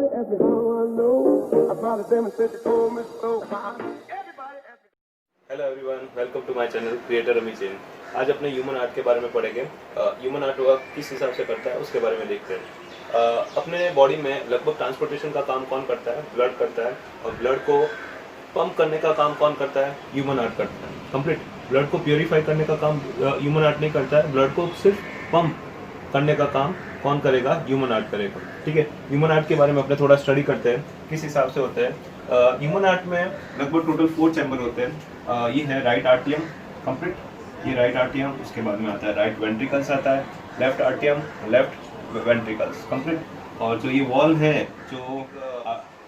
Everybody ask me how I know. I probably demonstrate the told me so. Hello everyone, welcome to my channel creator Ami Jain. आज अपने human art के बारे में पढ़ेंगे। Human art work किस हिसाब से करता है उसके बारे में देखते हैं। अपने बॉडी में लगभग ट्रांसपोर्टेशन का काम कौन करता है? ब्लड करता है। और ब्लड को पंप करने का काम कौन करता है? ह्यूमन आर्ट करता है। कंप्लीट। ब्लड को प्योरीफाई करने का काम ह्यूमन आर्ट नहीं करता है। ब्लड को सिर्फ पंप करने का काम कौन करेगा? ह्यूमन आर्ट करेगा। ठीक है, ह्यूमन आर्ट के बारे में अपने थोड़ा स्टडी करते हैं किस हिसाब से होता है। ह्यूमन आर्ट में लगभग टोटल 4 चैम्बर होते हैं। ये है राइट आर्टियम, कंप्लीट। ये राइट आर्टियम, उसके बाद में आता है राइट वेंट्रिकल्स आता है, लेफ्ट आर्टियम, लेफ्ट वेंट्रिकल्स, कंप्लीट। और जो ये वॉल है जो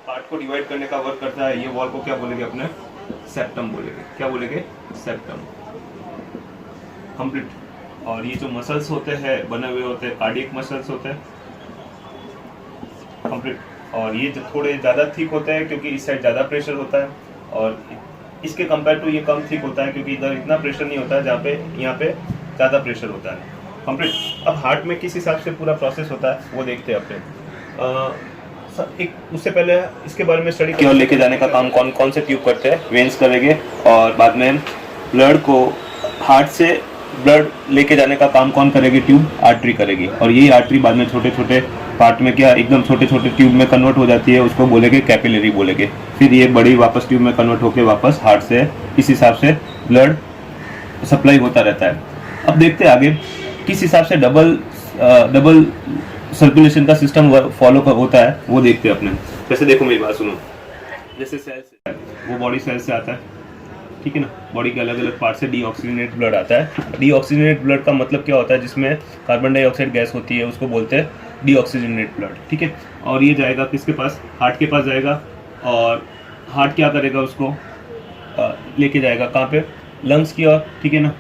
पार्ट को डिवाइड करने का वर्क करता है, ये वॉल को क्या बोलेंगे अपने? सेप्टम बोलेंगे। क्या बोलेंगे? Septum, complete. और ये जो मसल्स होते हैं बने हुए होते हैं, कार्डियक मसल्स होते हैं, कंप्लीट। और ये थोड़े ज़्यादा थिक होते हैं क्योंकि इस साइड ज़्यादा प्रेशर होता है, और इसके कंपेयर टू ये कम थिक होता है क्योंकि इधर इतना प्रेशर नहीं होता है जहाँ पे यहाँ पे ज़्यादा प्रेशर होता है, कंप्लीट। अब हार्ट में किस हिसाब से पूरा प्रोसेस होता है वो देखते हैं अपने। एक उससे पहले इसके बारे में स्टडी की और लेके जाने का काम कौन कौन से ट्यूब करते हैं? वेन्स करेंगे। और बाद में ब्लड को हार्ट से ब्लड लेके जाने का काम कौन करेगी? ट्यूब, आर्टरी करेगी। और यही आर्टरी बाद में छोटे छोटे पार्ट में क्या एकदम छोटे छोटे ट्यूब में कन्वर्ट हो जाती है, उसको बोलेंगे कैपिलरी बोलेंगे। फिर ये बड़ी वापस ट्यूब में कन्वर्ट होकर वापस हार्ट से इस हिसाब से ब्लड सप्लाई होता रहता है। अब देखते हैं आगे किस हिसाब से डबल सर्कुलेशन का सिस्टम फॉलो होता है वो देखते हैं अपने। जैसे देखो, मेरी बात सुनो। जैसे सेल से वो बॉडी सेल से आता है, ठीक है ना। बॉडी के अलग अलग पार्ट से डीऑक्सीजनेट ब्लड आता है। डीऑक्सीजनेट ब्लड का मतलब क्या होता है? जिसमें कार्बन डाइऑक्साइड गैस होती है उसको बोलते हैं डीऑक्सीजनेट ब्लड, ठीक है। और ये जाएगा किसके पास? हार्ट के पास जाएगा। और हार्ट क्या करेगा? उसको लेके जाएगा कहाँ पे? लंग्स की ओर, ठीक है ना।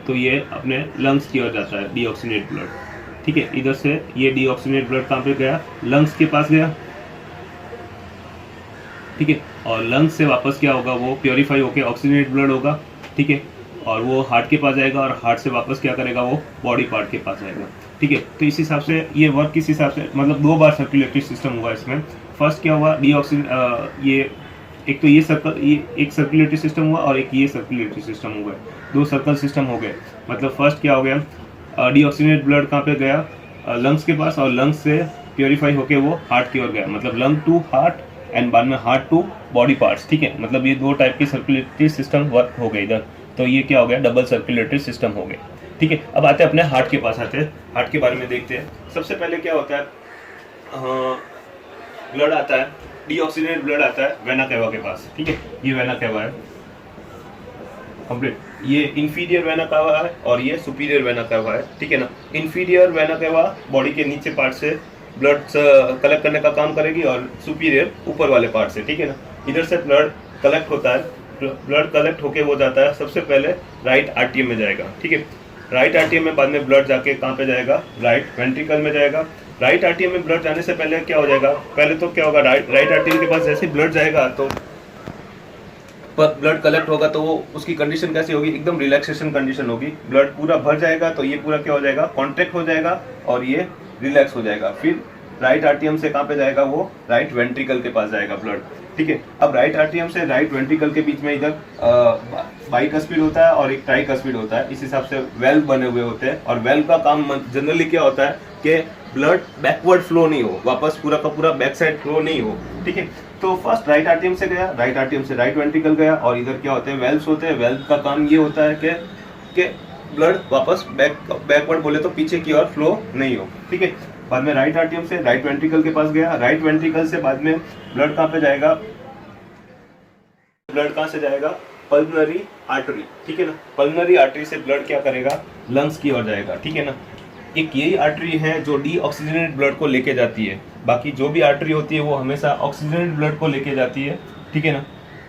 तो ये अपने लंग्स की ओर जाता है डीऑक्सीजनेट ब्लड, ठीक है। इधर से ये डीऑक्सीजनेट ब्लड कहाँ पे गया? लंग्स के पास गया, ठीक है। और लंग्स से वापस क्या होगा? वो प्योरीफाई होकर ऑक्सीजनेट ब्लड होगा, ठीक है। और वो हार्ट के पास जाएगा और हार्ट से वापस क्या करेगा? वो बॉडी पार्ट के पास जाएगा, ठीक है। तो इस हिसाब से ये वर्क किस हिसाब से, मतलब 2 बार सर्कुलेटरी सिस्टम हुआ इसमें। फर्स्ट क्या हुआ? ये एक तो ये एक सर्कुलेटरी सिस्टम हुआ और एक ये सर्कुलेटरी सिस्टम हुआ, 2 सर्कल सिस्टम हो गए। मतलब फर्स्ट क्या हो गया? डीऑक्सीजनेट ब्लड कहाँ पे गया? लंग्स के पास, और लंग्स से प्योरीफाई होके वो हार्ट की ओर गया। मतलब लंग टू हार्ट एंड बाद में हार्ट टू बॉडी पार्ट्स, ठीक है। मतलब ये 2 टाइप की सर्कुलेटरी सिस्टम वर्क हो गए इधर। तो ये क्या हो गया? डबल सर्कुलेटरी सिस्टम हो गए, ठीक है। अब आते हैं अपने हार्ट के पास, आते हैं हार्ट के बारे में देखते हैं। सबसे पहले क्या होता है? ब्लड आता है, डीऑक्सीजनेट ब्लड आता है वेना केवा के पास, ठीक है। ये वेना केवा है, कंप्लीट। ये इंफीरियर वेना केवा है और ये सुपीरियर वेना केवा है, ठीक है ना। इंफीरियर वेना केवा बॉडी के नीचे पार्ट से ब्लड कलेक्ट करने का काम करेगी और सुपीरियर ऊपर वाले पार्ट से, ठीक है ना। इधर से ब्लड कलेक्ट होता है, ब्लड कलेक्ट होके वो जाता है सबसे पहले राइट आर्टियम में जाएगा, ठीक है। राइट आर्टियम में बाद में ब्लड जाके कहाँ पे जाएगा? राइट वेंट्रिकल में जाएगा। राइट आर्टियम में ब्लड जाने से पहले क्या हो जाएगा? पहले तो क्या होगा? राइट आर्टियम के पास जैसे ब्लड जाएगा तो ब्लड कलेक्ट होगा तो वो उसकी कंडीशन कैसी होगी? एकदम रिलैक्सेशन कंडीशन होगी। ब्लड पूरा भर जाएगा तो ये पूरा क्या हो जाएगा? कॉन्ट्रैक्ट हो जाएगा और ये रिलैक्स हो जाएगा। फिर राइट आर्टियम से कहाँ पे जाएगा? वो राइट वेंट्रिकल के पास जाएगा ब्लड, ठीक है। अब राइट आर्टियम से राइट वेंट्रिकल के बीच में इधर बाइकस्पिड होता है और एक ट्राइकस्पिड होता है। इस हिसाब से वेल्व बने हुए होते हैं। और वेल्व का काम जनरली क्या होता है कि ब्लड बैकवर्ड फ्लो नहीं हो, वापस पूरा का पूरा बैक साइड फ्लो नहीं हो, ठीक है। तो फर्स्ट राइट आर्टियम से गया, राइट आर्टियम से राइट वेंट्रिकल गया, और इधर क्या होते हैं? वेल्व्स होते हैं। वेल्व का काम ये होता है कि ब्लड वापस बैकवर्ड बोले तो पीछे की ओर फ्लो नहीं हो, ठीक है। बाद में राइट आर्टियम से राइट वेंट्रिकल के पास गया। राइट वेंट्रिकल से बाद में ब्लड कहाँ पे जाएगा? ब्लड कहाँ से जाएगा? पल्मोनरी आर्टरी, ठीक है ना। पल्मोनरी आर्टरी से ब्लड क्या करेगा? लंग्स की ओर जाएगा, ठीक है ना। एक यही आर्टरी है जो डीऑक्सीजनेट ब्लड को लेके जाती है। बाकी जो भी आर्टरी होती है वो हमेशा ऑक्सीजनेट ब्लड को लेके जाती है, ठीक है ना,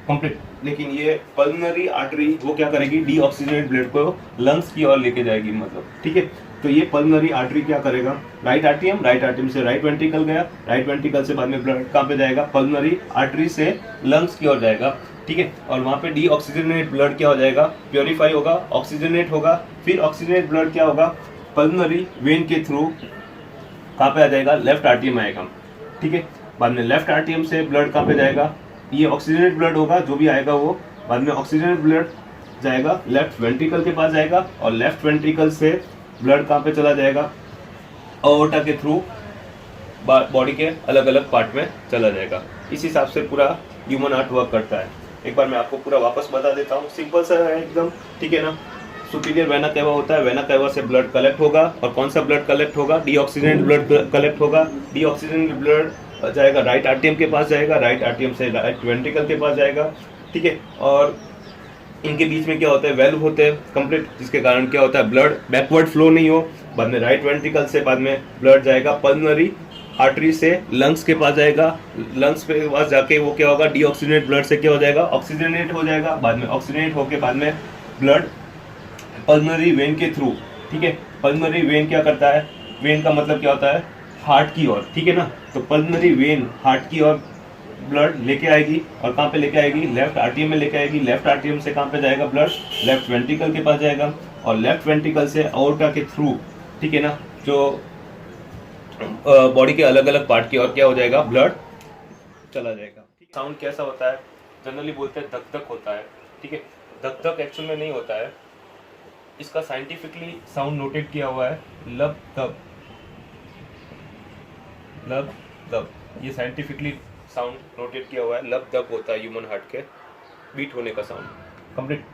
कंप्लीट। लेकिन ये पल्मोनरी आर्टरी वो क्या करेगी? डीऑक्सीजनेट ब्लड को लंग्स की ओर लेके जाएगी, मतलब, ठीक है। तो ये पल्मोनरी आर्टरी क्या करेगा? राइट आर्टियम से राइट वेंट्रिकल गया, राइट वेंट्रिकल से बाद में ब्लड कहाँ पे जाएगा? पल्मोनरी आर्टरी से लंग्स की ओर जाएगा, ठीक है। और वहाँ पे डीऑक्सीजनेट ब्लड क्या हो जाएगा? प्योरीफाई होगा, ऑक्सीजनेट होगा। फिर ऑक्सीजनेट ब्लड क्या होगा? पल्मोनरी वेन के थ्रू कहाँ पे आ जाएगा? लेफ्ट आर्टरी में आएगा, ठीक है। बाद में लेफ्ट आरटीएम से ब्लड कहाँ पे जाएगा, ये ऑक्सीजनेट ब्लड होगा, जो भी आएगा वो बाद में ऑक्सीजनेट ब्लड जाएगा लेफ्ट वेंट्रिकल के पास जाएगा, और लेफ्ट वेंट्रिकल से ब्लड कहाँ पे चला जाएगा, अओर्टा के थ्रू बॉडी के अलग अलग पार्ट में चला जाएगा। इस हिसाब से पूरा ह्यूमन हार्ट वर्क करता है। एक बार मैं आपको पूरा वापस बता देता हूँ, सिंपल सा है एकदम, ठीक है ना। सुपीरियर वेना कैवा होता है, वेना कैवा से ब्लड कलेक्ट होगा, और कौन सा ब्लड कलेक्ट होगा, डीऑक्सीजनेटेड ब्लड कलेक्ट होगा। डीऑक्सीजनेटेड ब्लड जाएगा राइट आरटीएम के पास जाएगा, राइट आरटीएम से राइट वेंट्रिकल के पास जाएगा, ठीक है। और इनके बीच में क्या होता है, वेल्व होते हैं कंप्लीट, जिसके कारण क्या होता है, ब्लड बैकवर्ड फ्लो नहीं हो। बाद में राइट वेंट्रिकल से बाद में ब्लड जाएगा पल्मोनरी आर्टरी से लंग्स के पास जाएगा, लंग्स के पास जाके वो क्या होगा, डीऑक्सीजनेट ब्लड से क्या हो जाएगा, ऑक्सीजनेट हो जाएगा। बाद में ऑक्सीजनेट होके बाद में ब्लड पल्मोनरी वेन के थ्रू, ठीक है। पल्मोनरी वेन क्या करता है, वेन का मतलब क्या होता है, हार्ट की ओर, ठीक है ना। तो पल्मोनरी वेन हार्ट की ओर ब्लड लेके आएगी, और कहाँ पे लेके आएगी, लेफ्ट आरटीएम में लेके आएगी। लेफ्ट आरटीएम से कहाँ पे जाएगा ब्लड, लेफ्ट वेंट्रिकल के पास जाएगा, और लेफ्ट वेंट्रिकल से अओर्टा के थ्रू, ठीक है ना, जो बॉडी के अलग अलग पार्ट की और क्या हो जाएगा, ब्लड चला जाएगा। साउंड कैसा होता है, जनरली बोलते हैं धक धक होता है, ठीक है। धक धक एक्चुअल में नहीं होता है, इसका साइंटिफिकली साउंड नोटेट किया हुआ है लब दब, लब दब, ये साइंटिफिकली साउंड नोटेट किया हुआ है, लब दब होता है ह्यूमन हार्ट के बीट होने का साउंड कंप्लीट।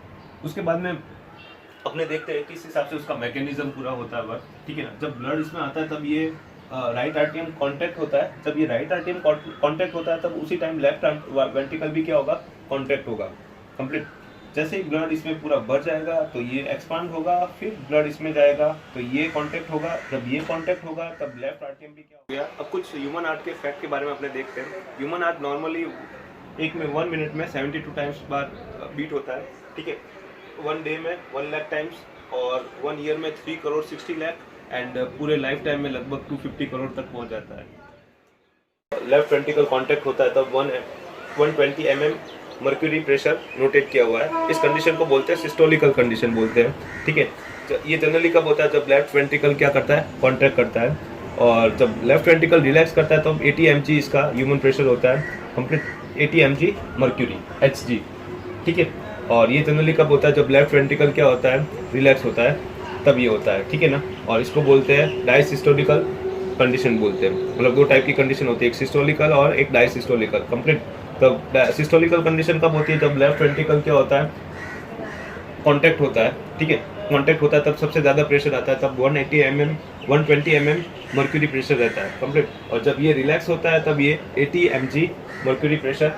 उसके बाद में अपने देखते हैं किस हिसाब से उसका मैकेनिज्म पूरा होता है वर्क, ठीक है ना। जब ब्लड इसमें आता है तब ये राइट आरटीएम कांटेक्ट होता है, जब ये राइट आरटीएम कांटेक्ट होता है तब उसी टाइम लेफ्ट वेंट्रिकल भी क्या होगा, कांटेक्ट होगा कंप्लीट। जैसे ही ब्लड इसमें पूरा भर जाएगा तो ये एक्सपांड होगा, फिर ब्लड इसमें जाएगा तो ये कांटेक्ट होगा, जब ये कांटेक्ट होगा तब लेफ्ट आरटीएम भी क्या हो गया। अब कुछ ह्यूमन हार्ट के फैक्ट के बारे में अपने देखते हैं। ह्यूमन हार्ट नॉर्मली 1 मिनट में 72 टाइम्स बार बीट होता है, ठीक है। 1 डे में 1 लाख टाइम्स, और 1 ईयर में 3 करोड़ 60 लाख, एंड पूरे लाइफ टाइम में लगभग 250 करोड़ तक पहुंच जाता है। लेफ्ट वेंट्रिकल कांटेक्ट होता है तब 120 mm मर्क्यूरी प्रेशर नोटेट किया हुआ है। इस कंडीशन को बोलते हैं सिस्टोलिकल कंडीशन बोलते हैं, ठीक है। ये जनरली कब होता है, जब लेफ्ट वेंट्रिकल क्या करता है, कॉन्ट्रैक्ट करता है, और जब लेफ्ट वेंट्रिकल रिलैक्स करता है तो 80 mg इसका ह्यूमन प्रेशर होता है कंप्लीट, 80 mg मर्क्यूरी Hg, ठीक है। और ये जनरली कब होता है, जब लेफ्ट वेंट्रिकल क्या होता है, रिलैक्स होता है, तब ये होता है, ठीक है ना। और इसको बोलते हैं डायसिस्टोलिकल कंडीशन बोलते हैं। मतलब 2 टाइप की कंडीशन होती है, एक सिस्टोलिकल और एक डायसिस्टोलिकल कंप्लीट। तब सिस्टोलिकल कंडीशन कब होती है, जब लेफ्ट वेंट्रिकल क्या होता है, कांटेक्ट होता है, ठीक है। कांटेक्ट होता है तब सबसे ज़्यादा प्रेशर आता है, तब 120 mm मर्क्यूरी प्रेशर रहता है कंप्लीट। और जब ये रिलैक्स होता है तब ये 80 mg मर्क्यूरी प्रेशर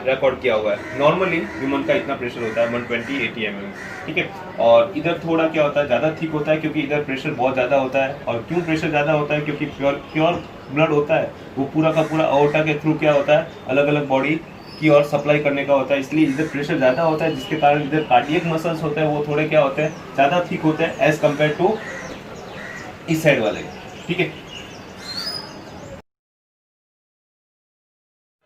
रिकॉर्ड किया हुआ है। नॉर्मली ह्यूमन का इतना प्रेशर होता है 120-80 mm, ठीक है। और इधर थोड़ा क्या होता है, ज़्यादा थिक होता है, क्योंकि इधर प्रेशर बहुत ज़्यादा होता है। और क्यों प्रेशर ज़्यादा होता है, क्योंकि प्योर ब्लड होता है, वो पूरा का पूरा अओर्टा के थ्रू क्या होता है, अलग अलग बॉडी की और सप्लाई करने का होता है, इसलिए इधर प्रेशर ज़्यादा होता है, जिसके कारण इधर कार्डियक मसल्स होते हैं वो थोड़े क्या होते हैं, ज़्यादा थिक होते हैं एज कम्पेयर टू इस साइड वाले, ठीक है।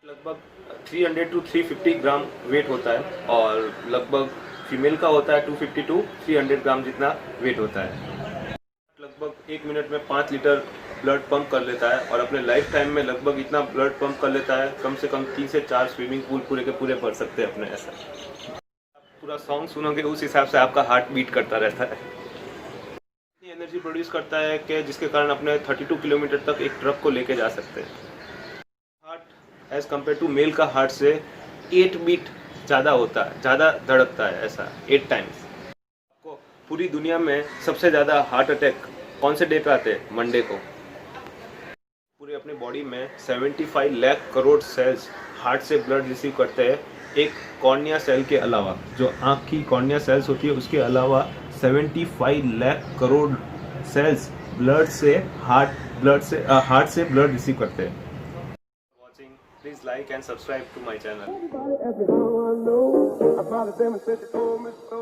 लगभग 300 to 350 ग्राम वेट होता है, और लगभग फीमेल का होता है 250 to 300 ग्राम जितना वेट होता है। लगभग 1 मिनट में 5 लीटर ब्लड पंप कर लेता है, और अपने लाइफ टाइम में लगभग इतना ब्लड पंप कर लेता है, कम से कम 3 से 4 स्विमिंग पूल पूरे के पूरे भर सकते हैं अपने। ऐसा पूरा सॉन्ग सुनोगे उस हिसाब से आपका हार्ट बीट करता रहता है। इतनी एनर्जी प्रोड्यूस करता है कि जिसके कारण अपने 32 किलोमीटर तक एक ट्रक को लेके जा सकते हैं। Heart as compare to male का हार्ट से 8 बीट ज़्यादा होता है, ज़्यादा धड़कता है, ऐसा 8 टाइम्स। आपको पूरी दुनिया में सबसे ज़्यादा हार्ट अटैक कौन से डे पे आते हैं, मंडे को। पूरे अपने बॉडी में 75 लाख करोड़ सेल्स हार्ट से ब्लड रिसीव करते हैं, एक कॉर्निया सेल के अलावा। जो आँख की कॉर्निया सेल्स होती है उसके अलावा 75 लाख करोड़ सेल्स ब्लड से हार्ट से ब्लड रिसीव करते हैं। Watching, please like and subscribe to my channel. Everybody asked me how I know about a demonstration for me so.